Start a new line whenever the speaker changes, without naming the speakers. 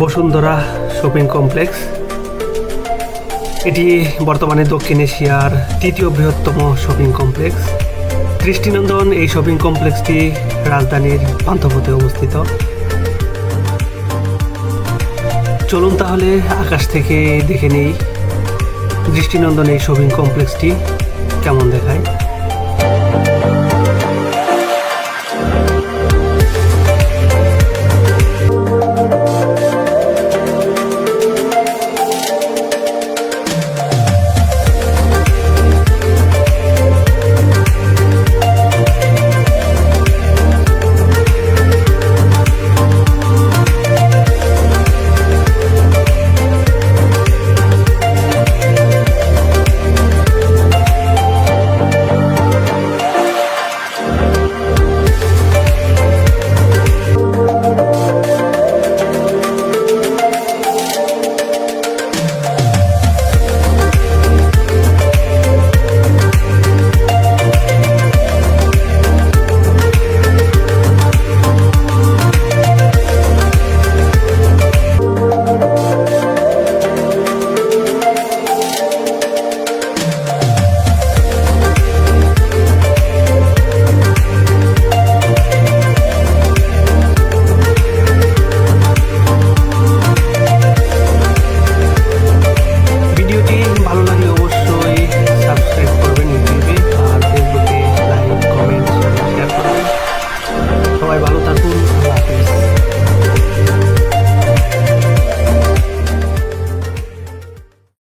Bashundhara shopping complex. এটি বর্তমানে দক্ষিণ এশিয়ার তৃতীয় বৃহত্তম শপিং কমপ্লেক্স। দৃষ্টিনন্দন এই শপিং কমপ্লেক্সটি রাজধানীর পান্থপথে অবস্থিত। চলুন তাহলে আকাশ থেকে দেখে নেই দৃষ্টিনন্দন এই শপিং কমপ্লেক্সটি কেমন দেখায়।